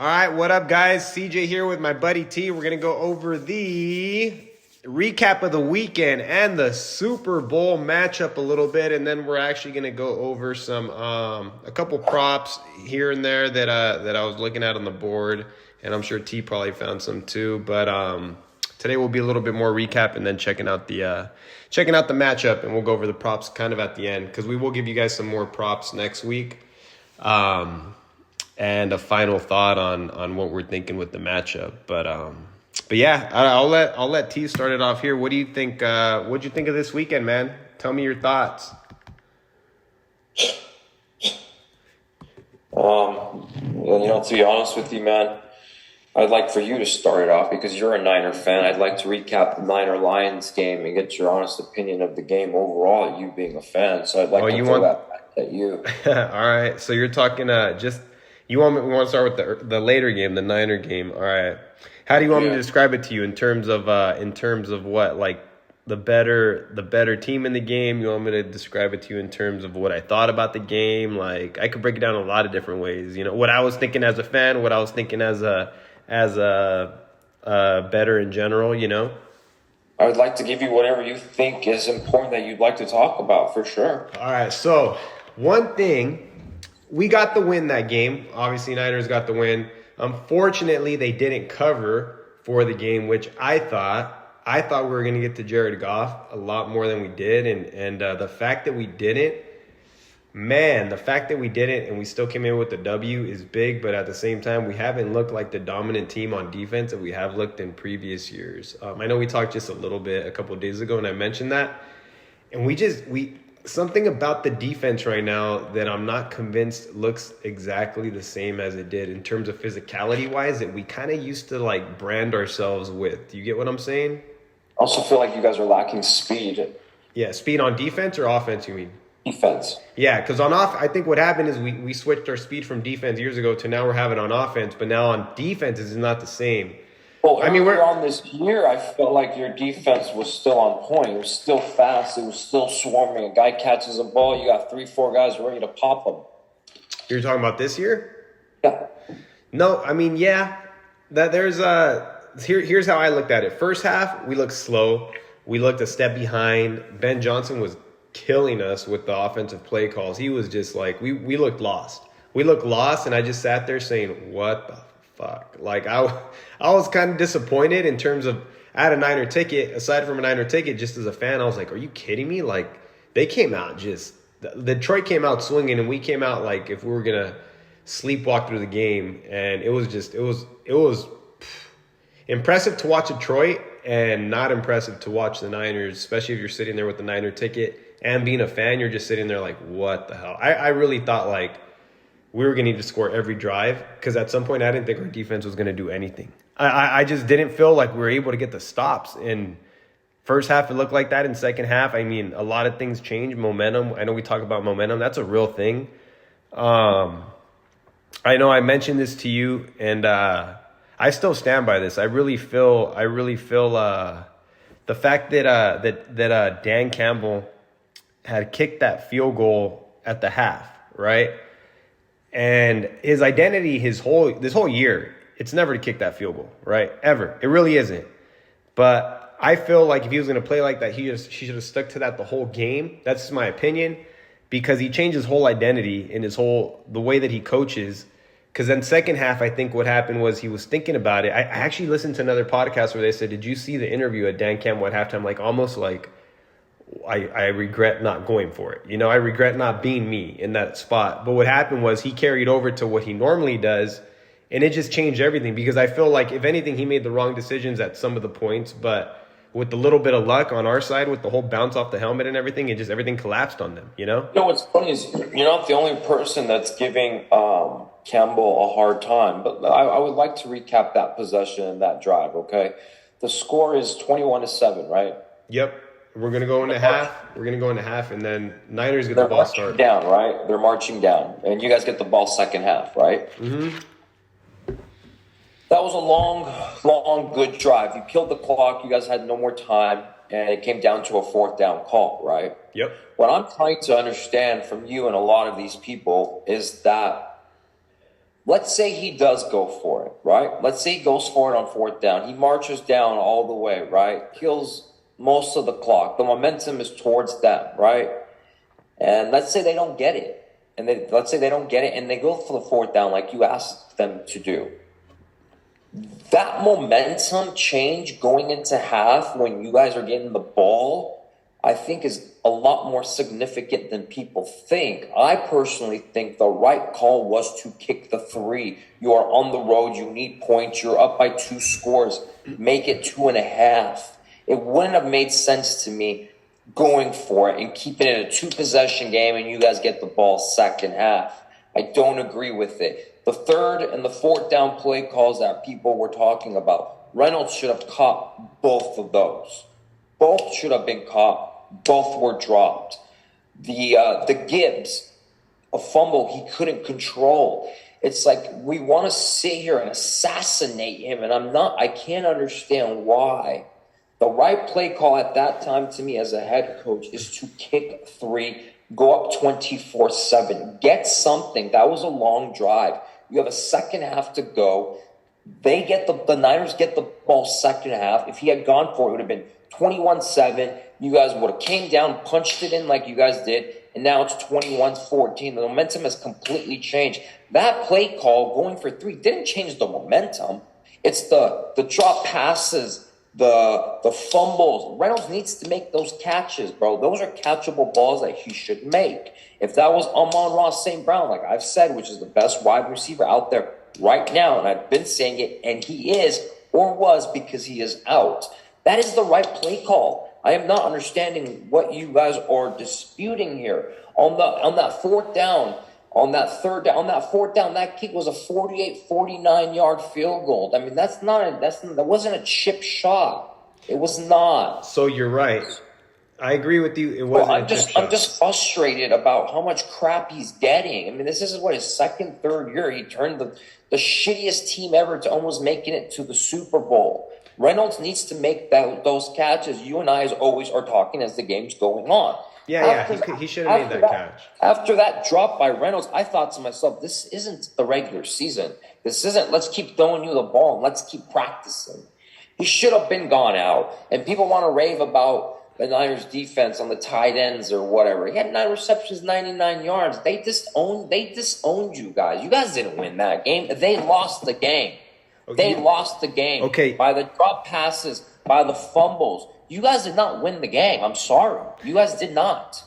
All right, what up, guys? CJ here with my buddy T. We're going to go over the recap of the weekend and the Super Bowl matchup a little bit, and then we're actually going to go over some a couple props here and there that I was looking at on the board, and I'm sure T probably found some too. But today will be a little bit more recap and then checking out the matchup, and we'll go over the props kind of at the end because we will give you guys some more props next week. And a final thought on what we're thinking with the matchup. But yeah, I'll let T start it off here. What do you think? What'd you think of this weekend, man? Tell me your thoughts. To be honest with you, man, I'd like for you to start it off because you're a Niner fan. I'd like to recap the Niner-Lions game and get your honest opinion of the game overall, you being a fan. So I'd like to throw that back at you. All right. So you're talking we want to start with the later game, the Niner game. All right. How do you want me to describe it to you in terms of what, like the better team in the game? You want me to describe it to you in terms of what I thought about the game? Like I could break it down a lot of different ways. You know, what I was thinking as a fan, what I was thinking as a better in general, you know? I would like to give you whatever you think is important that you'd like to talk about for sure. All right. So one thing, we got the win that game. Obviously, Niners got the win. Unfortunately, they didn't cover for the game, which I thought we were going to get to Jared Goff a lot more than we did. And the fact that we didn't, and we still came in with the W is big. But at the same time, we haven't looked like the dominant team on defense that we have looked in previous years. I know we talked just a little bit a couple of days ago, and I mentioned that. And something about the defense right now that I'm not convinced looks exactly the same as it did in terms of physicality-wise that we kind of used to like brand ourselves with. Do you get what I'm saying? I also feel like you guys are lacking speed. Yeah, speed on defense or offense, you mean? Defense. Yeah, because I think what happened is we switched our speed from defense years ago to now we're having on offense, but now on defense it's not the same. Well, we're on this year. I felt like your defense was still on point. It was still fast. It was still swarming. A guy catches a ball, you got 3-4 guys ready to pop them. You're talking about this year? Yeah. No, I mean, yeah. That here's how I looked at it. First half, we looked slow. We looked a step behind. Ben Johnson was killing us with the offensive play calls. He was just like we looked lost. We looked lost, and I just sat there saying, "What the fuck?" Like I was kind of disappointed in terms of I had a Niner ticket. Aside from a Niner ticket, just as a fan, I was like, "Are you kidding me?" Like they came out Detroit came out swinging, and we came out like if we were gonna sleepwalk through the game, and it was impressive to watch Detroit and not impressive to watch the Niners, especially if you're sitting there with the Niner ticket and being a fan. You're just sitting there like, "What the hell?" I really thought like we were going to need to score every drive because at some point I didn't think our defense was going to do anything. I just didn't feel like we were able to get the stops. In first half, it looked like that. In second half, I mean, a lot of things changed. Momentum. I know we talk about momentum. That's a real thing. I know I mentioned this to you, and I still stand by this. I really feel the fact that Dan Campbell had kicked that field goal at the half, right? And his identity, this whole year, it's never to kick that field goal, right? Ever. It really isn't. But I feel like if he was going to play like that, he should have stuck to that the whole game. That's just my opinion, because he changed his whole identity and the way that he coaches. Because then second half, I think what happened was he was thinking about it. I actually listened to another podcast where they said, "Did you see the interview at Dan Campbell at halftime?" Like almost like, I regret not going for it. You know, I regret not being me in that spot. But what happened was he carried over to what he normally does, and it just changed everything. Because I feel like, if anything, he made the wrong decisions at some of the points. But with a little bit of luck on our side, with the whole bounce off the helmet and everything, everything collapsed on them, you know? You know, what's funny is you're not the only person that's giving Campbell a hard time. But I would like to recap that possession and that drive, okay? The score is 21-7, right? Yep. We're going to go into half. And then Niners get the ball started. They're marching down, right? They're marching down. And you guys get the ball second half, right? Mm-hmm. That was a long, good drive. You killed the clock. You guys had no more time. And it came down to a fourth down call, right? Yep. What I'm trying to understand from you and a lot of these people is that let's say he does go for it, right? Let's say he goes for it on fourth down. He marches down all the way, right? Kills most of the clock. The momentum is towards them, right? And let's say they don't get it. And let's say they don't get it and they go for the fourth down like you asked them to do. That momentum change going into half when you guys are getting the ball, I think is a lot more significant than people think. I personally think the right call was to kick the 3. You are on the road. You need points. You're up by 2 scores. Make it 2.5. It wouldn't have made sense to me going for it and keeping it a 2-possession game and you guys get the ball second half. I don't agree with it. The third and the fourth down play calls that people were talking about, Reynolds should have caught both of those. Both should have been caught. Both were dropped. The Gibbs, a fumble he couldn't control. It's like we want to sit here and assassinate him, and I can't understand why. The right play call at that time to me as a head coach is to kick 3, go up 24-7, get something. That was a long drive. You have a second half to go. The Niners get the ball second half. If he had gone for it, it would have been 21-7. You guys would have came down, punched it in like you guys did, and now it's 21-14. The momentum has completely changed. That play call going for 3 didn't change the momentum. It's the drop passes, the fumbles. Reynolds needs to make those catches, bro. Those are catchable balls that he should make. If that was Amon-Ross St. Brown, like I've said, which is the best wide receiver out there right now, and I've been saying it, and he is or was because he is out. That is the right play call. I am not understanding what you guys are disputing here. On that fourth down, on that fourth down, that kick was a 49 yard field goal. I mean, that wasn't a chip shot. It was not. So you're right. I agree with you. It wasn't. I'm just frustrated about how much crap he's getting. I mean, this is what his second, third year. He turned the shittiest team ever to almost making it to the Super Bowl. Reynolds needs to make those catches. You and I always are talking as the game's going on. He should have made that catch. After that drop by Reynolds, I thought to myself, this isn't the regular season. This isn't, let's keep throwing you the ball and let's keep practicing. He should have been gone out. And people want to rave about the Niners defense on the tight ends or whatever. He had 9 receptions, 99 yards. They disowned you guys. You guys didn't win that game. They lost the game. They lost the game by the drop passes, by the fumbles. You guys did not win the game. I'm sorry. You guys did not.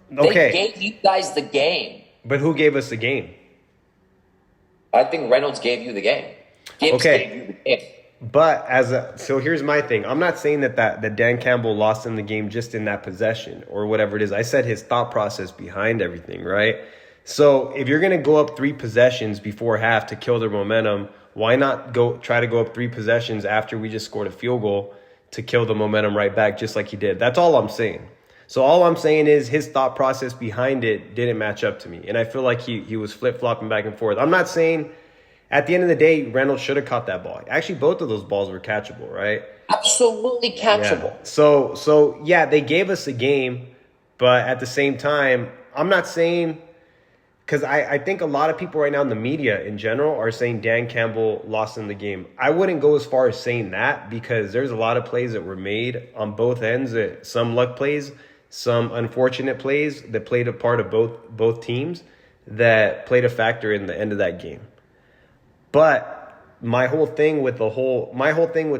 They gave you guys the game. But who gave us the game? I think Reynolds gave you the game. Gibbs gave you the game. But so here's my thing. I'm not saying that Dan Campbell lost in the game just in that possession or whatever it is. I said his thought process behind everything, right? So if you're going to go up 3 possessions before half to kill their momentum, why not try to go up 3 possessions after we just scored a field goal to kill the momentum right back just like he did? That's all I'm saying. So all I'm saying is his thought process behind it didn't match up to me. And I feel like he was flip-flopping back and forth. I'm not saying at the end of the day, Reynolds should have caught that ball. Actually, both of those balls were catchable, right? Absolutely catchable. Yeah. So yeah, they gave us a game. But at the same time, I'm not saying... Because I think a lot of people right now in the media in general are saying Dan Campbell lost in the game. I wouldn't go as far as saying that because there's a lot of plays that were made on both ends. Some luck plays, some unfortunate plays that played a part of both teams that played a factor in the end of that game. But my whole thing with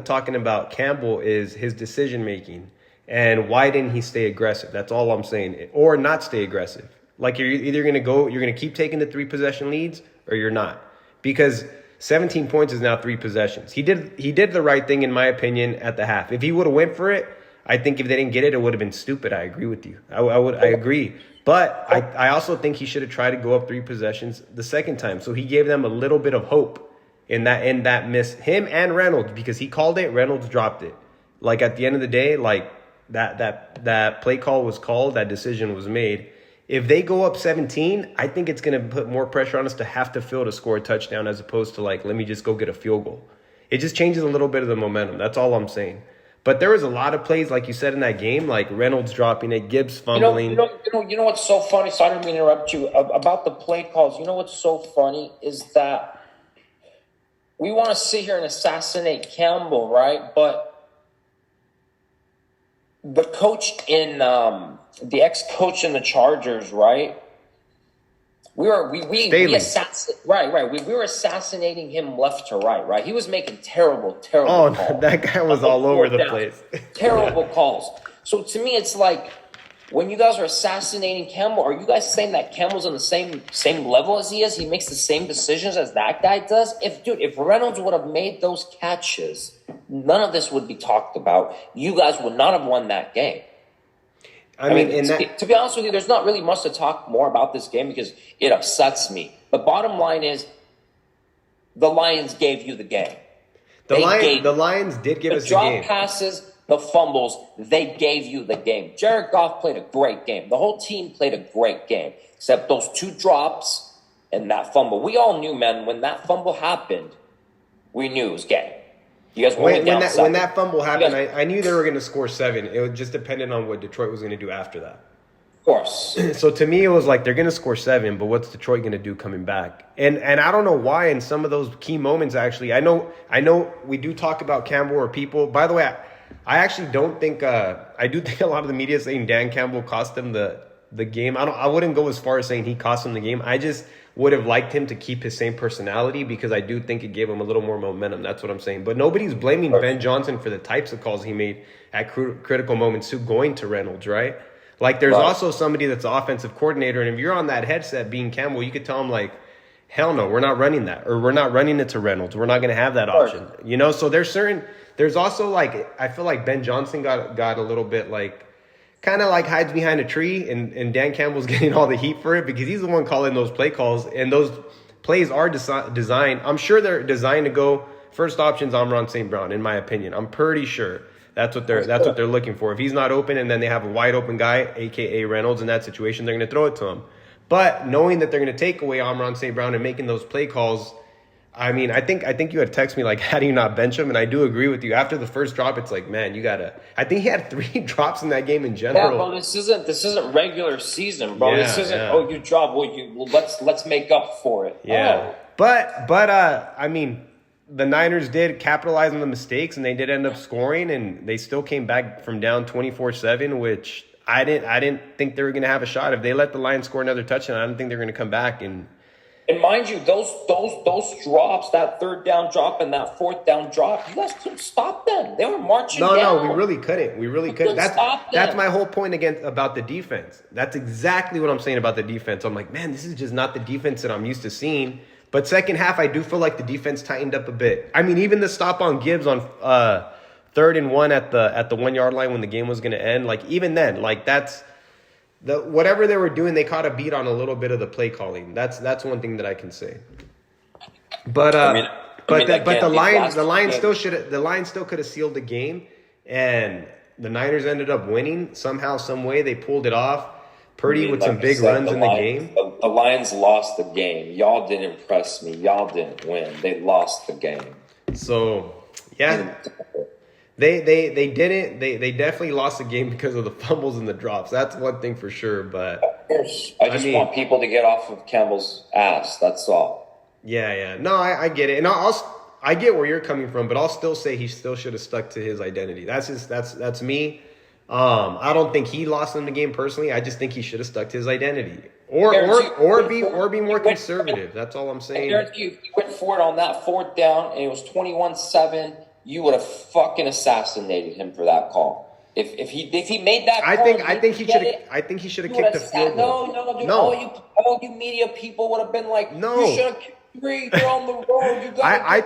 talking about Campbell is his decision making and why didn't he stay aggressive? That's all I'm saying, or not stay aggressive. Like you're either going to keep taking the 3 possession leads or you're not. Because 17 points is now 3 possessions. He did the right thing in my opinion at the half. If he would have went for it, I think if they didn't get it, it would have been stupid. I agree with you. I agree. But I also think he should have tried to go up 3 possessions the second time. So he gave them a little bit of hope in that miss. Him and Reynolds, because he called it, Reynolds dropped it. Like at the end of the day, like that play call was called, that decision was made. If they go up 17, I think it's going to put more pressure on us to have to fill to score a touchdown as opposed to like, let me just go get a field goal. It just changes a little bit of the momentum. That's all I'm saying. But there was a lot of plays, like you said, in that game, like Reynolds dropping it, Gibbs fumbling. You know what's so funny? So I don't mean to interrupt you about the play calls. You know what's so funny is that we want to sit here and assassinate Campbell, right? But the coach in the ex-coach in the Chargers, right? We were assassinating him left to right? He was making terrible calls. That guy was all over the place. Terrible calls. So to me, it's like, when you guys are assassinating Campbell, are you guys saying that Campbell's on the same level as he is? He makes the same decisions as that guy does? If Reynolds would have made those catches, none of this would be talked about. You guys would not have won that game. I mean, to be honest with you, there's not really much to talk more about this game because it upsets me. The bottom line is, the Lions gave you the game. The Lions did give us the game. The drop passes, the fumbles, they gave you the game. Jared Goff played a great game. The whole team played a great game, except those 2 drops and that fumble. We all knew, man, when that fumble happened, we knew it was game. You guys were when that fumble happened, I knew they were going to score 7. It just depended on what Detroit was going to do after that. Of course. So to me, it was like, they're going to score 7, but what's Detroit going to do coming back? And I don't know why in some of those key moments, actually, I know we do talk about Campbell or people. By the way, I actually don't think I do think a lot of the media is saying Dan Campbell cost them the game. I wouldn't go as far as saying he cost them the game. I just would have liked him to keep his same personality because I do think it gave him a little more momentum. That's what I'm saying. But nobody's blaming Ben Johnson for the types of calls he made at critical moments too, going to Reynolds, right? Like, there's also somebody that's the offensive coordinator, and if you're on that headset being Campbell, you could tell him, like, hell no, we're not running that, or we're not running it to Reynolds. We're not going to have that option. You know, so there's also, like, I feel like Ben Johnson got a little bit, like, kind of like hides behind a tree, and Dan Campbell's getting all the heat for it because he's the one calling those play calls, and those plays are designed. I'm sure they're designed to go first options Amon St. Brown, in my opinion. I'm pretty sure that's what they're looking for. If he's not open and then they have a wide open guy, aka Reynolds, in that situation, they're going to throw it to him. But knowing that they're going to take away Amon St. Brown and making those play calls, I mean, I think you had texted me, like, how do you not bench him? And I do agree with you. After the first drop, it's like, man, you gotta. I think he had 3 drops in that game in general. Yeah, bro, this isn't regular season, bro. This isn't you drop. Let's make up for it. Yeah, but I mean, the Niners did capitalize on the mistakes, and they did end up scoring, and they still came back from down 24-7, which I didn't think they were gonna have a shot. If they let the Lions score another touchdown, I don't think they're gonna come back. And mind you, those drops, that 3rd down drop and that 4th down drop, you guys couldn't stop them. They were marching down. No, we really couldn't. That's my whole point about the defense. That's exactly what I'm saying about the defense. I'm like, man, this is just not the defense that I'm used to seeing. But second half, I do feel like the defense tightened up a bit. I mean, even the stop on Gibbs on 3rd and 1 at the 1 yard line when the game was going to end, like, even then, like, that's. Whatever they were doing, they caught a beat on a little bit of the play calling. That's one thing that I can say. But the Lions still could have sealed the game, and the Niners ended up winning somehow, some way. They pulled it off. Purdy with some big runs in the game. The Lions lost the game. Y'all didn't impress me. Y'all didn't win. They lost the game. So yeah. They didn't. They definitely lost the game because of the fumbles and the drops. That's one thing for sure. But I just want people to get off of Campbell's ass. That's all. Yeah. No, I get it, and I get where you're coming from, but I'll still say he still should have stuck to his identity. That's me. I don't think he lost them the game personally. I just think he should have stuck to his identity, or be more conservative. That's all I'm saying. If he went for it on that 4th down and it was 21-7. You would have fucking assassinated him for that call. If he made that call, I think he should have kicked the field goal. No. All you media people would have been like, you should have kicked 3. You're on the road. You I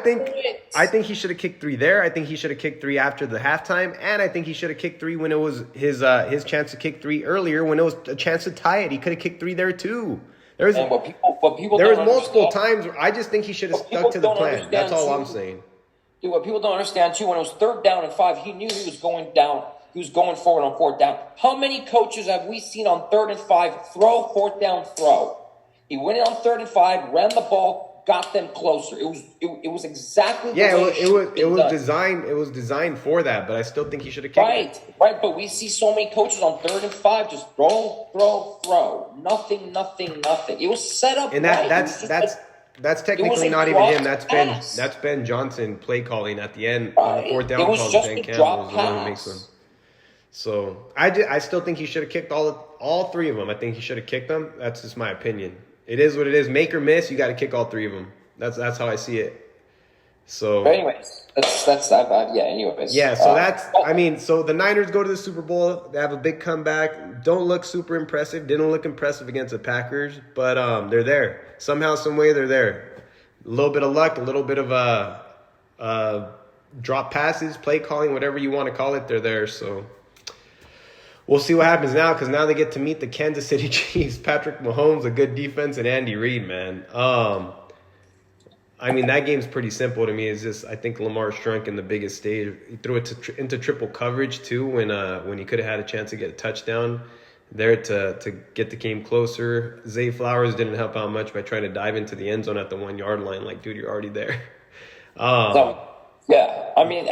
think he should have kicked 3 there. I think he should have kicked 3 after the halftime, and I think he should have kicked 3 when it was his chance to kick 3 earlier, when it was a chance to tie it. He could have kicked 3 there too. There was multiple times where I just think he should have stuck to the plan. That's all I'm saying. Dude, what people don't understand, too, when it was 3rd down and 5, he knew he was going down. He was going forward on 4th down. How many coaches have we seen on 3rd and 5 throw, 4th down, throw? He went in on 3rd and 5, ran the ball, got them closer. It was exactly the way it was designed for that, but I still think he should have kicked it. Right, but we see so many coaches on 3rd and 5 just throw. Nothing. It was set up and That's It was technically a not even him. drop pass. That's Ben Johnson play calling at the end on the Right. fourth It down was call. just Ben a Campbell drop was the one who makes them. pass. So I still think he should have kicked all three of them. I think he should have kicked them. That's just my opinion. It is what it is. Make or miss, you got to kick all three of them. That's how I see it. So, But anyways, yeah. Anyways, yeah. So so the Niners go to the Super Bowl. They have a big comeback. Don't look super impressive. Didn't look impressive against the Packers, but they're there somehow, some way. They're there. A little bit of luck, a little bit of drop passes, play calling, whatever you want to call it. They're there. So we'll see what happens now, because now they get to meet the Kansas City Chiefs. Patrick Mahomes, a good defense, and Andy Reid, man. I mean, that game's pretty simple to me. It's just, I think Lamar shrunk in the biggest stage. He threw it into triple coverage too when he could have had a chance to get a touchdown there to get the game closer. Zay Flowers didn't help out much by trying to dive into the end zone at the 1 yard line. Like, dude, you're already there. Yeah, I mean,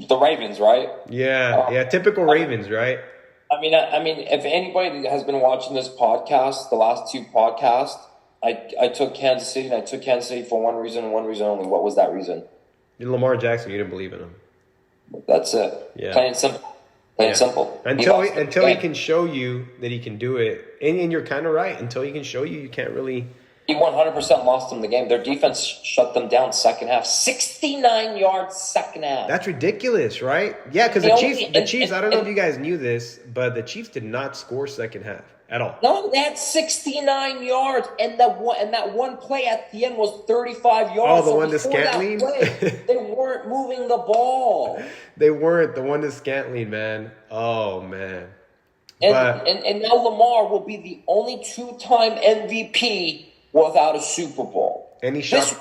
the Ravens, right? Yeah, typical Ravens, right? I mean, if anybody has been watching this podcast, the last two podcasts, I took Kansas City, and I took Kansas City for one reason and one reason only. What was that reason? Lamar Jackson, you didn't believe in him. That's it. Yeah. Plain and simple. Plain and simple. Until he can show you that he can do it, and you're kind of right. Until he can show you, you can't really. He 100% lost them the game. Their defense shut them down second half. 69 yards second half. That's ridiculous, right? Yeah, because the Chiefs. I don't know if you guys knew this, but the Chiefs did not score second half at all. No, they had 69 yards, and that one play at the end was 35 yards. Oh, the one to Scantling? They weren't moving the ball. They weren't. The one to Scantling, man. Oh, man. And now Lamar will be the only two-time MVP without a Super Bowl. And he shot.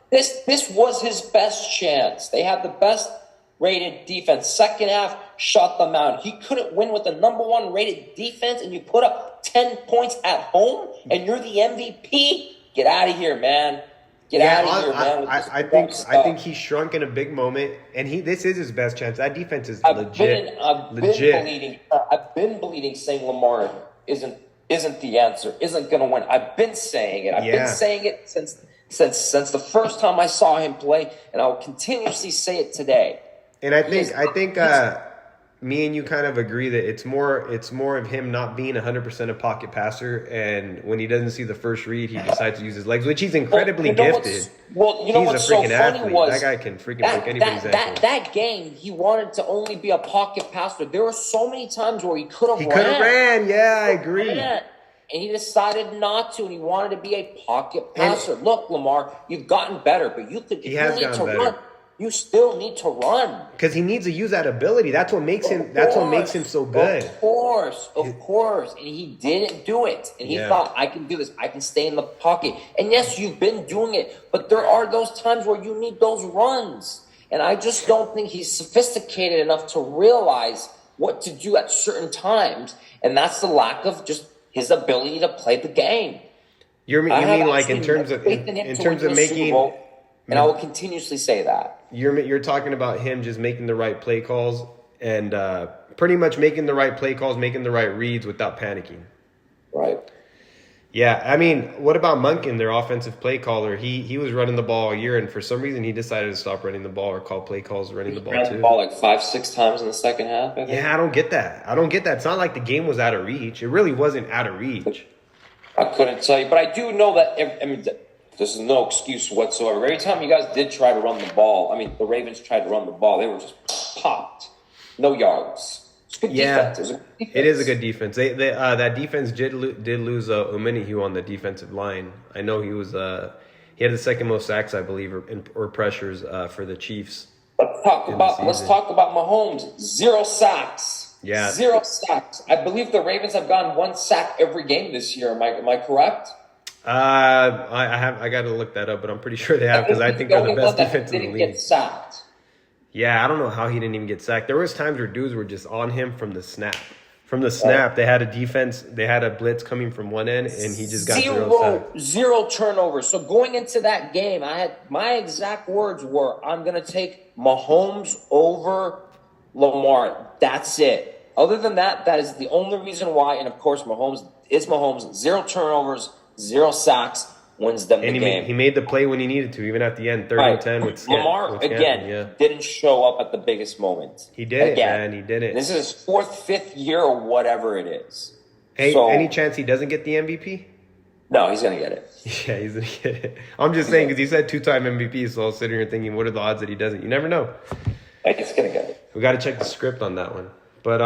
This was his best chance. They had the best rated defense. Second half shut them out. He couldn't win with the number one rated defense, and you put up 10 points at home, and you're the MVP. Get out of here, man. Get out of here, man. I think he shrunk in a big moment, and this is his best chance. That defense is legit. I've been bleeding saying Lamar isn't the answer, isn't going to win. I've been saying it. I've been saying it since the first time I saw him play, and I will continuously say it today. And I think me and you kind of agree that it's more of him not being 100% a pocket passer, and when he doesn't see the first read, he decides to use his legs, which he's incredibly gifted. He's a freaking athlete. That guy can freaking break anybody's ankle. That game, he wanted to only be a pocket passer. There were so many times where he could have ran. Yeah, I agree. And he decided not to, and he wanted to be a pocket passer. Look, Lamar, you've gotten better, but you run. You still need to run because he needs to use that ability. That's what makes him. That's what makes him so good. Of course, and he didn't do it. And he thought, I can do this. I can stay in the pocket. And yes, you've been doing it, but there are those times where you need those runs. And I just don't think he's sophisticated enough to realize what to do at certain times. And that's the lack of just his ability to play the game. You mean like in terms of making. And I will continuously say that. You're talking about him just making the right play calls and pretty much making the right play calls, making the right reads without panicking. Right. Yeah, I mean, what about Monken, their offensive play caller? He was running the ball all year, and for some reason he decided to stop running the ball or call play calls running the ball too. Ran the ball like 5-6 times in the second half. Yeah, I don't get that. It's not like the game was out of reach. It really wasn't out of reach. I couldn't tell you, but I do know that. This is no excuse whatsoever. Every time you guys did try to run the ball, the Ravens tried to run the ball, they were just popped. No yards. It's good defense. It is a good defense. That defense did lose Omenihu on the defensive line. I know he had the second most sacks, I believe, or pressures for the Chiefs. Let's talk about Mahomes. 0 sacks. Yeah. 0 sacks. I believe the Ravens have gotten 1 sack every game this year. Am I correct? I got to look that up, but I'm pretty sure they have because I think they're the best defense in the league. Get sacked. Yeah, I don't know how he didn't even get sacked. There was times where dudes were just on him from the snap. From the snap, they had a defense. They had a blitz coming from one end, and he just got 0 sacks. 0 turnovers. So going into that game, my exact words were, "I'm going to take Mahomes over Lamar." That's it. Other than that, that is the only reason why. And of course, Mahomes is Mahomes. 0 turnovers. 0 sacks. wins them the And game. he made the play when he needed to, even at the end, 30-10 with Lamar, again, didn't show up at the biggest moment. He did it, man. He did it. This is his fourth, fifth year or whatever it is. Hey, any chance he doesn't get the MVP? No, he's going to get it. Yeah, he's going to get it. I'm just saying because he said 2-time MVP, so I was sitting here thinking, what are the odds that he doesn't? You never know. He's going to get it. We got to check the script on that one. But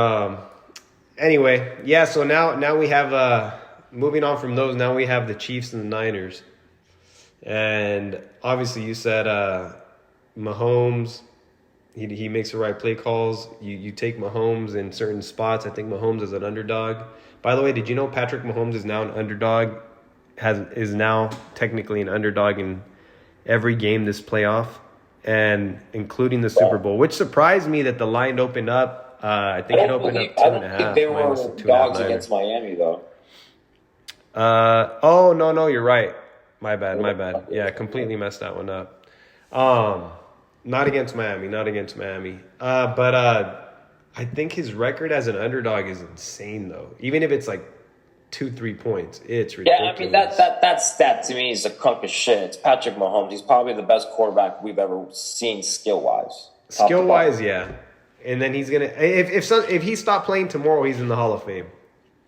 anyway, yeah, so now we have, moving on from those, now we have the Chiefs and the Niners. And obviously you said Mahomes, he makes the right play calls. You take Mahomes in certain spots. I think Mahomes is an underdog. By the way, did you know Patrick Mahomes is now an underdog? Is now technically an underdog in every game this playoff, and including the Super Bowl, which surprised me that the line opened up. I think it opened up 2.5. I don't think they were dogs against Miami though. Oh no, you're right. My bad. Yeah, completely messed that one up. Not against Miami. But I think his record as an underdog is insane though. Even if it's like 2-3 points, it's ridiculous. Yeah, I mean that to me is a crock of shit. It's Patrick Mahomes. He's probably the best quarterback we've ever seen skill wise. Yeah. And then he's gonna if he stopped playing tomorrow, he's in the Hall of Fame.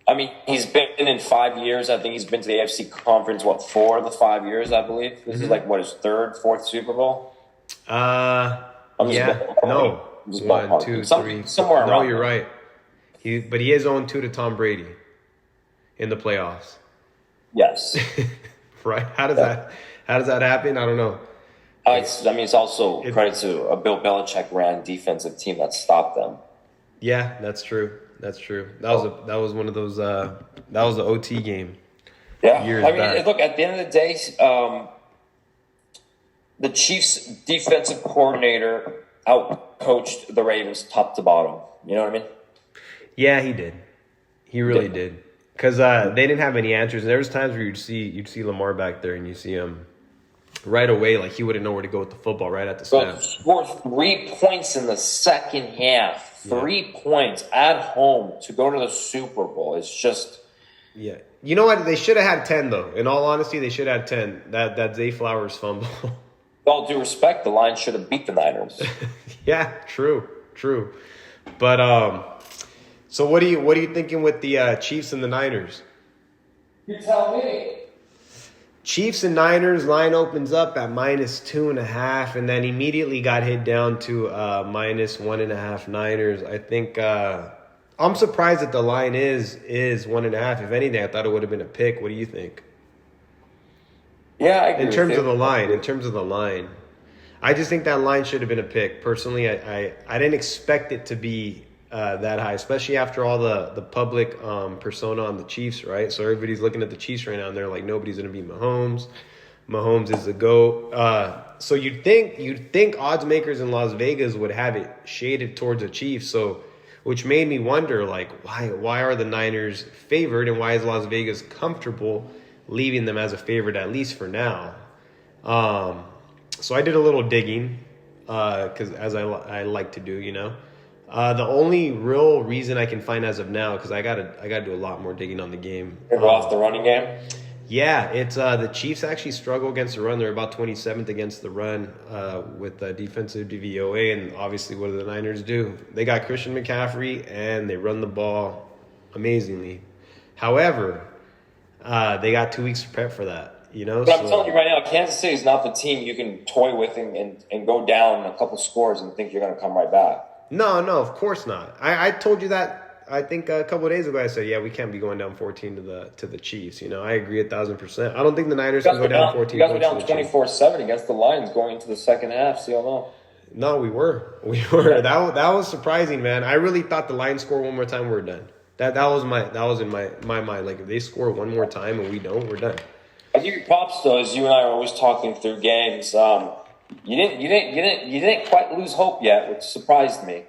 I mean, he's been in 5 years. I think he's been to the AFC Conference, 4 of the 5 years, I believe. This is like, his third, fourth Super Bowl? No. 1, 2, 3. Somewhere around. No, you're right. But he is 0-2 to Tom Brady in the playoffs. Yes. Right? How does that happen? I don't know. It's also credit to a Bill Belichick ran defensive team that stopped them. Yeah, that's true. That was one of those. That was the OT game. Yeah, years back. Look, at the end of the day, the Chiefs' defensive coordinator out-coached the Ravens top to bottom. You know what I mean? Yeah, he did. He really did. Because they didn't have any answers. There was times where you'd see Lamar back there, and you see him right away, like he wouldn't know where to go with the football right at the snap. Scored 3 points in the second half. 3 points at home to go to the Super Bowl. It's just... Yeah. You know what? They should have had 10, though. In all honesty, they should have had 10. That Zay Flowers fumble. With all due respect, the Lions should have beat the Niners. Yeah, true. But, so what are you thinking with the Chiefs and the Niners? You tell me. Chiefs and Niners line opens up at -2.5, and then immediately got hit down to -1.5 Niners. I think I'm surprised that the line is 1.5. If anything, I thought it would have been a pick. What do you think? Yeah, I agree. In terms of the line, I just think that line should have been a pick. Personally, I didn't expect it to be that high, especially after all the public persona on the Chiefs, right? So everybody's looking at the Chiefs right now, and they're like, nobody's going to beat Mahomes. Mahomes is the GOAT. So you'd think odds makers in Las Vegas would have it shaded towards the Chiefs. So, which made me wonder, like, why are the Niners favored, and why is Las Vegas comfortable leaving them as a favorite, at least for now? So I did a little digging, because as I like to do, you know. The only real reason I can find as of now, because I gotta do a lot more digging on the game. Go off the running game? Yeah, it's the Chiefs actually struggle against the run. They're about 27th against the run with defensive DVOA, and obviously what do the Niners do? They got Christian McCaffrey, and they run the ball amazingly. However, they got 2 weeks to prep for that. You know, but I'm telling you right now, Kansas City is not the team you can toy with and go down a couple scores and think you're going to come right back. No, of course not. I told you that, I think a couple of days ago. I said, yeah, we can't be going down 14 to the Chiefs. You know, I agree 1,000%. I don't think the Niners can go down 14. You guys were down 24-7 against the Lions going into the second half. See, I know. No, we were. That was surprising, man. I really thought the Lions score one more time, we're done. That was in my mind. Like, if they score one more time and we don't, we're done. I give you props though, as you and I are always talking through games. You didn't quite lose hope yet, which surprised me.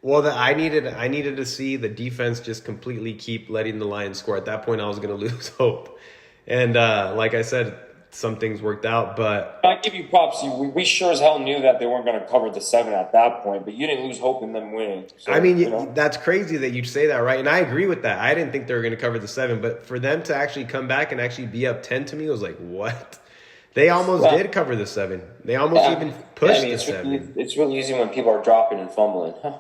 Well, I needed to see the defense just completely keep letting the Lions score. At that point, I was going to lose hope. And like I said, some things worked out. But I give you props. We sure as hell knew that they weren't going to cover the 7 at that point, but you didn't lose hope in them winning. So, I mean, that's crazy that you say that, right? And I agree with that. I didn't think they were going to cover the 7, but for them to actually come back and actually be up 10 to me was like, what? They almost did cover the 7. They almost even pushed the 7. It's really easy when people are dropping and fumbling. Huh?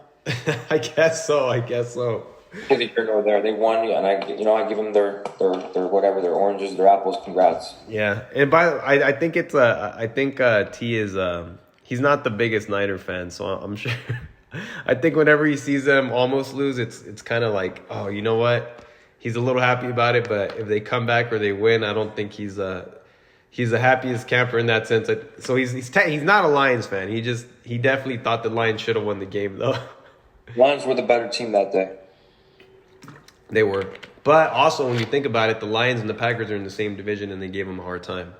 I guess so. Neither here nor there. They won, and I give them their whatever, their oranges, their apples. Congrats. Yeah, and I think T is he's not the biggest Niner fan, so I'm sure. I think whenever he sees them almost lose, it's kind of like, oh, you know what? He's a little happy about it, but if they come back or they win, I don't think he's the happiest camper in that sense. So he's not a Lions fan. He definitely thought the Lions should have won the game though. Lions were the better team that day. They were. But also, when you think about it, the Lions and the Packers are in the same division, and they gave them a hard time.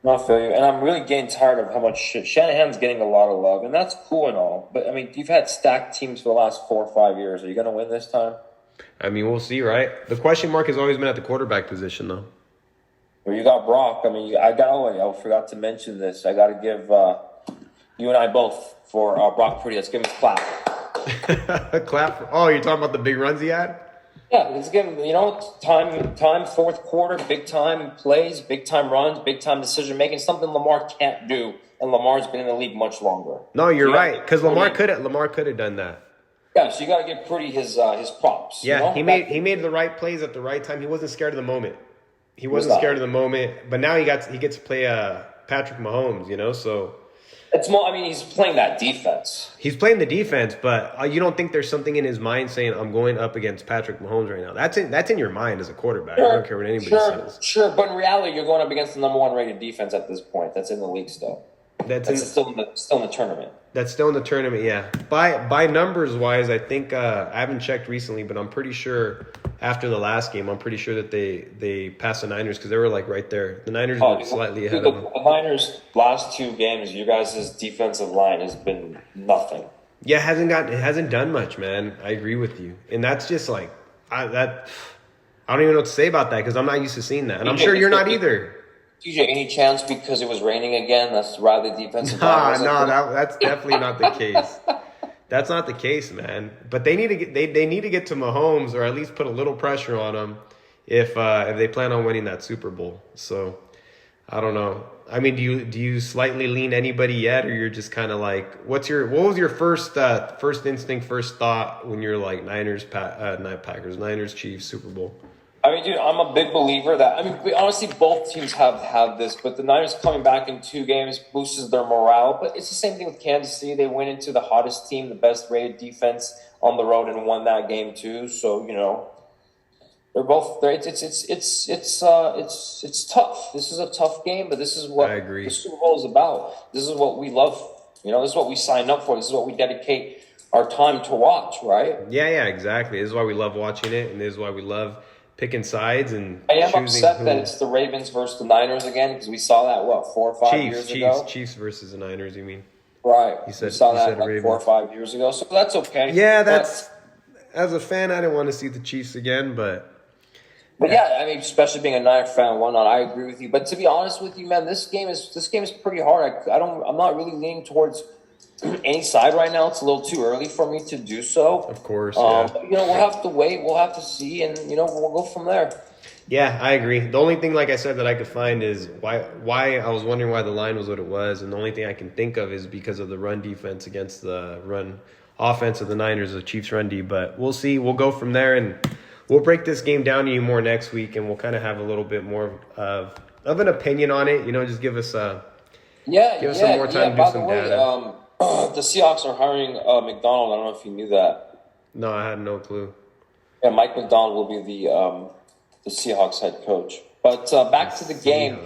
I feel you. And I'm really getting tired of how much shit. Shanahan's getting a lot of love, and that's cool and all. But, I mean, you've had stacked teams for the last 4 or 5 years. Are you going to win this time? I mean, we'll see, right? The question mark has always been at the quarterback position, though. Well, you got Brock. I mean, I forgot to mention this. I got to give you and I both for Brock Purdy. Let's give him a clap. A clap? Oh, you're talking about the big runs he had? Yeah, let's give him, time, fourth quarter, big time plays, big time runs, big time decision making, something Lamar can't do, and Lamar's been in the league much longer. No, you're right, because Lamar could have done that. Yeah, so you got to give Purdy his props. Yeah, he made the right plays at the right time. He wasn't scared of the moment. But now he gets to play Patrick Mahomes, so. It's more. I mean, he's playing that defense. He's playing the defense, but you don't think there's something in his mind saying, "I'm going up against Patrick Mahomes right now." That's in your mind as a quarterback. Sure, I don't care what anybody says. Sure, but in reality, you're going up against the number 1 rated defense at this point. That's in the league still. Still in the tournament. That's still in the tournament. Yeah. By numbers wise, I think I haven't checked recently, but I'm pretty sure after the last game, I'm pretty sure that they passed the Niners because they were like right there. The Niners were slightly ahead of them. The Niners' last 2 games, you guys' defensive line has been nothing. Yeah, it hasn't done much, man. I agree with you, and that's just like I don't even know what to say about that because I'm not used to seeing that, and I'm sure you're not either. TJ, any chance because it was raining again? That's why the defensive line. That's definitely not the case. That's not the case, man. But they need to get to Mahomes or at least put a little pressure on him if they plan on winning that Super Bowl. So I don't know. I mean, do you slightly lean anybody yet, or you're just kind of like, what was your first instinct, first thought when you're like Niners, Chiefs, Super Bowl? I mean, dude, I'm a big believer honestly, both teams have this, but the Niners coming back in 2 games boosts their morale. But it's the same thing with Kansas City. They went into the hottest team, the best rated defense on the road, and won that game too. So they're both. It's tough. This is a tough game, but this is what I agree. The Super Bowl is about. This is what we love. This is what we signed up for. This is what we dedicate our time to watch. Right? Yeah, exactly. This is why we love watching it, and this is why we love picking sides and I am upset that it's the Ravens versus the Niners again because we saw that 4 or 5 years ago. Chiefs versus the Niners. You mean? Right. We saw that 4 or 5 years ago, so that's okay. Yeah, as a fan, I didn't want to see the Chiefs again, but yeah, I mean, especially being a Niner fan, whatnot, I agree with you. But to be honest with you, man, this game is pretty hard. I'm not really leaning towards any side right now. It's a little too early for me to do so. Of course, yeah. But, we'll have to wait. We'll have to see, and we'll go from there. Yeah, I agree. The only thing, like I said, that I could find is why I was wondering why the line was what it was, and the only thing I can think of is because of the run defense against the run offense of the Niners, the Chiefs run D. But we'll see. We'll go from there, and we'll break this game down to you more next week, and we'll kind of have a little bit more of an opinion on it. Just give us some more time to do some data. The Seahawks are hiring McDonald. I don't know if you knew that. No, I had no clue. Yeah, Mike McDonald will be the Seahawks head coach. But back to the game.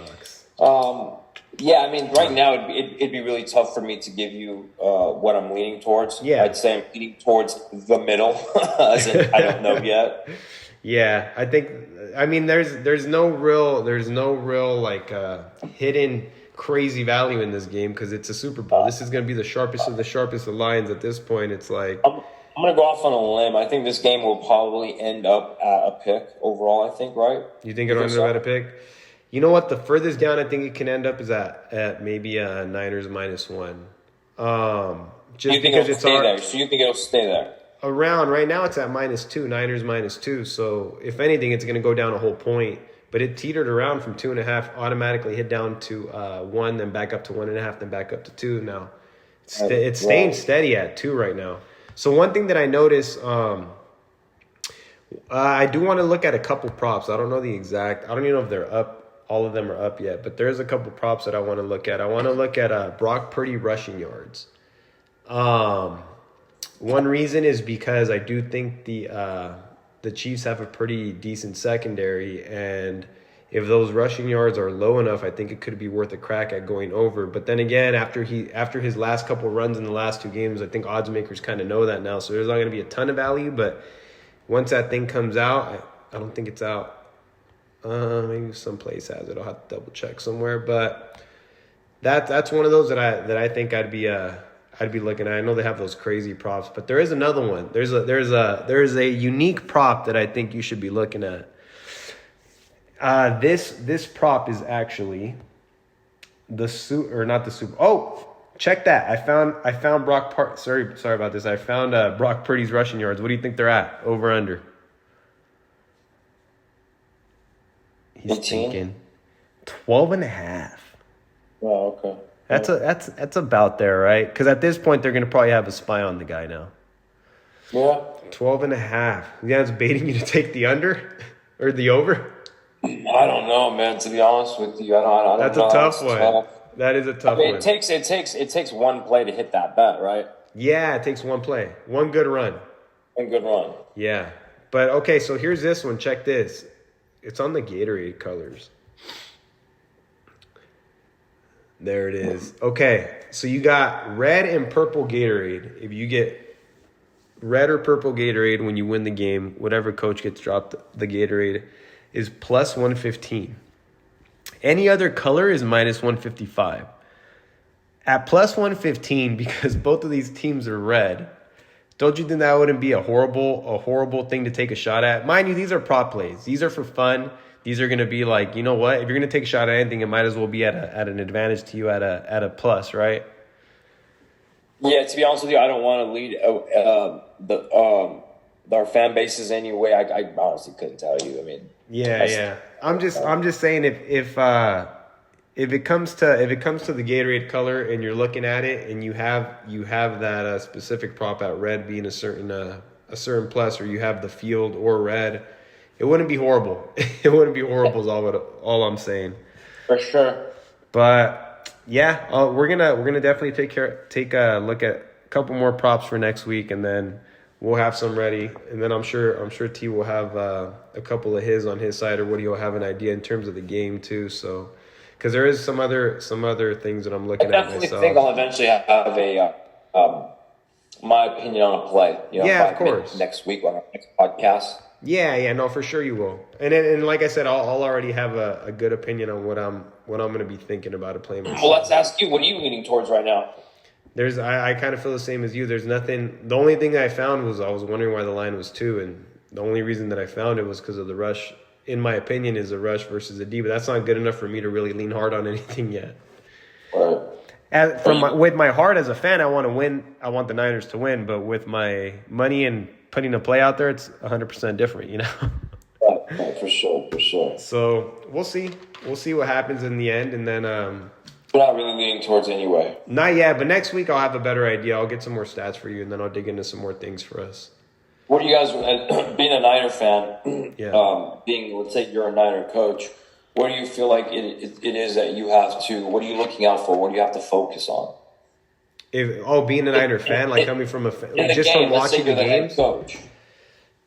Yeah, I mean, right now it'd be really tough for me to give you what I'm leaning towards. Yeah. I'd say I'm leaning towards the middle, as in I don't know yet. Yeah, I mean, there's no real like hidden crazy value in this game because it's a Super Bowl. This is going to be the sharpest of the sharpest of lines at this point. It's like I'm going to go off on a limb. I think this game will probably end up at a pick overall, I think, right? You think it'll end up at a pick? You know what? The furthest down I think it can end up is at maybe Niners -1. Just You think because it'll it's stay there? So you think it'll stay there? around right now it's at -2, Niners -2. So if anything, it's going to go down a whole point. But it teetered around from 2.5, automatically hit down to 1, then back up to 1.5, then back up to 2. Now it's staying steady at 2 right now. So one thing that I noticed, I do want to look at a couple props. I don't know the exact. I don't even know if they're up. All of them are up yet, but there's a couple props that I want to look at. I want to look at Brock Purdy rushing yards. One reason is because I do think the Chiefs have a pretty decent secondary, and if those rushing yards are low enough, I think it could be worth a crack at going over. But then again, after his last couple runs in the last 2 games, I think odds makers kind of know that now, so there's not going to be a ton of value. But once that thing comes out, I don't think it's out. Maybe someplace has it. I'll have to double check somewhere. But that's one of those that I think I'd be looking at. I know they have those crazy props, but there is another one. There's a unique prop that I think you should be looking at. This prop is actually not the Super. Oh, check that! I found Brock. Sorry about this. I found Brock Purdy's rushing yards. What do you think they're at? Over under. He's 18? thinking 12.5. Oh, okay. That's about there, right? Because at this point, they're going to probably have a spy on the guy now. Yeah. 12.5. Yeah, it's baiting you to take the under or the over. I don't know, man. To be honest with you, I don't That's know. a tough one. That is a tough one. It takes one play to hit that bet, right? Yeah, it takes one play, one good run. One good run. Yeah, but okay. So here's this one. Check this. It's on the Gatorade colors. There it is. Okay, so you got red and purple Gatorade. If you get red or purple Gatorade when you win the game, whatever coach gets dropped, the Gatorade is plus 115. Any other color is minus 155. At plus 115, because both of these teams are red, don't you think that wouldn't be a horrible thing to take a shot at? Mind you, these are prop plays. These are for fun. These are going to be like, you know what? If you're going to take a shot at anything, it might as well be at an advantage to you at a plus, right? Yeah, to be honest with you, I don't want to lead our fan bases anyway. I honestly couldn't tell you. I mean, yeah. I'm just saying if it comes to the Gatorade color and you're looking at it and you have that specific prop at red being a certain plus, or you have the field or red, it wouldn't be horrible. It wouldn't be horrible is all I'm saying. For sure. But yeah, we're gonna definitely take a look at a couple more props for next week, and then we'll have some ready. And then I'm sure T will have a couple of his on his side, or Woody will have an idea in terms of the game too. So, because there is some other things that I'm looking at myself. I definitely think I'll eventually have my opinion on a play. Yeah, of course. Next week on our next podcast. Yeah, no, for sure you will. And like I said, I'll already have a good opinion on what I'm going to be thinking about a play myself. Well, let's ask you. What are you leaning towards right now? I kind of feel the same as you. There's nothing. The only thing I found was I was wondering why the line was 2, and the only reason that I found it was because of the rush. In my opinion, is a rush versus a D, but that's not good enough for me to really lean hard on anything yet. Right. With my heart as a fan, I want to win. I want the Niners to win, but with my money and putting a play out there, it's 100% different, you know? Right, for sure. So we'll see. We'll see what happens in the end, and then we're not really leaning towards anyway. Not yet, but next week I'll have a better idea. I'll get some more stats for you, and then I'll dig into some more things for us. What do you guys, being a Niner fan, yeah. Let's say you're a Niner coach, what do you feel like it is that you have to, what are you looking out for? What do you have to focus on? Being a Niner fan, like coming from just from watching the games. Coach.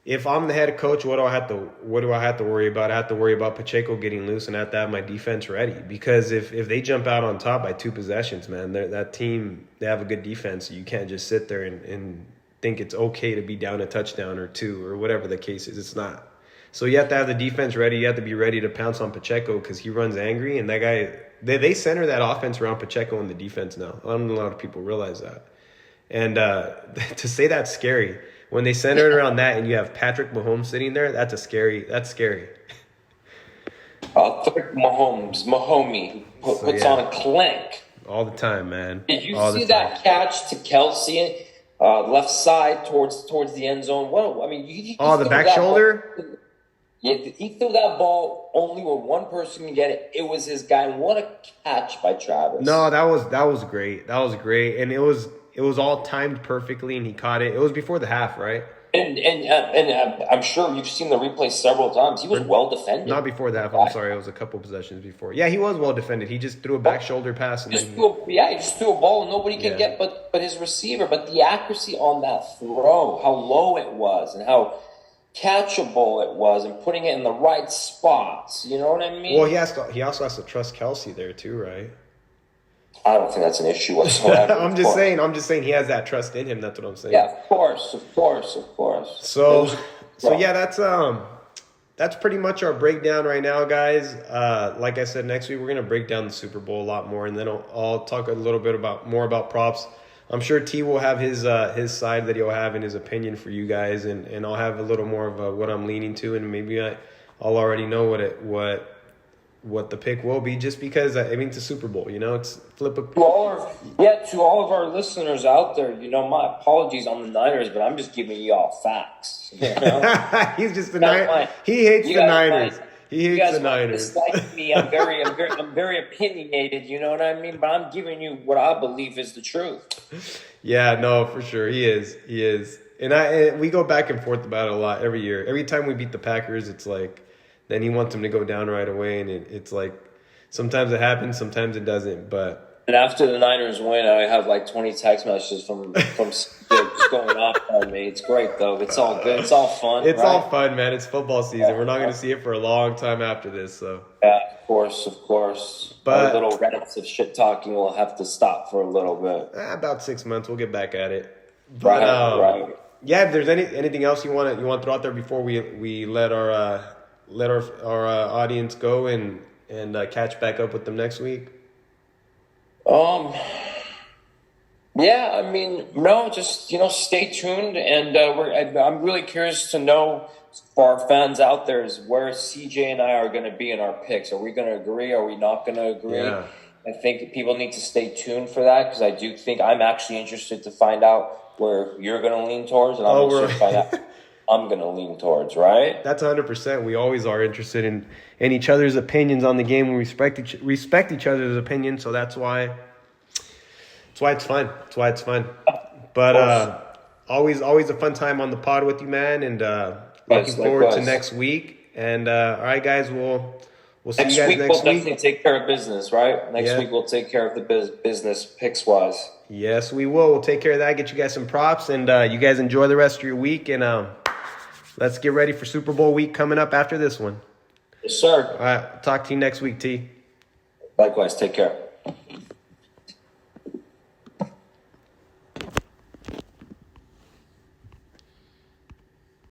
If I'm the head coach, what do I have to worry about? I have to worry about Pacheco getting loose, and I have to have my defense ready. Because if they jump out on top by 2 possessions, man, that team, they have a good defense. So you can't just sit there and think it's okay to be down a touchdown or 2 or whatever the case is. It's not. So you have to have the defense ready. You have to be ready to pounce on Pacheco because he runs angry, and that guy, they center that offense around Pacheco and the defense now. I don't know a lot of people realize that. And to say that's scary. When they center it around that and you have Patrick Mahomes sitting there, that's scary. Mahomie, puts yeah. on a clank. All the time, man. Did you All see the time. that catch to Kelsey, left side towards the end zone? What I mean, he Oh, the threw back that shoulder? ball- Yeah, he threw that ball only where one person can get it. It was his guy. What a catch by Travis! No, that was great. That was great, and it was all timed perfectly, and he caught it. It was before the half, right? And I'm sure you've seen the replay several times. He was well defended. Not before the half. I'm sorry, it was a couple possessions before. Yeah, he was well defended. He just threw a back shoulder pass, and He just threw a ball and nobody can Yeah. get but his receiver. But the accuracy on that throw, how low it was, and how catchable it was, and putting it in the right spots. You know what I mean? Well, he also has to trust Kelsey there too, right? I don't think that's an issue whatsoever. I'm just saying he has that trust in him. That's what I'm saying. Yeah, of course. So yeah, that's pretty much our breakdown right now, guys. Like I said, next week we're gonna break down the Super Bowl a lot more, and then I'll talk a little bit more about props. I'm sure T will have his side that he'll have in his opinion for you guys, and I'll have a little more of what I'm leaning to, and maybe I'll already know what the pick will be, just because I mean it's a Super Bowl, it's flip a. To all of our listeners out there, my apologies on the Niners, but I'm just giving y'all facts. He's just the Niners. He hates the Niners. He hates the Niners. Dislike me. I'm very opinionated. You know what I mean? But I'm giving you what I believe is the truth. Yeah, no, for sure, he is, and we go back and forth about it a lot every year. Every time we beat the Packers, it's like. Then he wants him to go down right away, and it's like sometimes it happens, sometimes it doesn't. But and after the Niners win, I have like 20 text messages from just going off on me. It's great though. It's all good. It's all fun. It's all fun, man. It's football season. We're not going to see it for a long time after this. So yeah, of course. But our little Reddits of shit talking will have to stop for a little bit. About 6 months, we'll get back at it. But, right. Yeah, if there's anything else you want to throw out there before we let our audience go and catch back up with them next week. Yeah, I mean, no, just stay tuned, and I'm really curious to know for our fans out there is where CJ and I are going to be in our picks. Are we going to agree? Are we not going to agree? Yeah. I think people need to stay tuned for that, because I do think I'm actually interested to find out where you're going to lean towards, and I'm interested to find out. I'm going to lean towards, right? That's 100%. We always are interested in each other's opinions on the game. We respect each other's opinions, so that's why it's fun. But always a fun time on the pod with you, man, and looking forward to next week. And all right, guys, we'll see you guys next week. We'll definitely take care of business, right? Next week we'll take care of the business picks-wise. Yes, we will. We'll take care of that, get you guys some props, and you guys enjoy the rest of your week, and let's get ready for Super Bowl week coming up after this one. Yes, sir. All right. Talk to you next week, T. Likewise. Take care.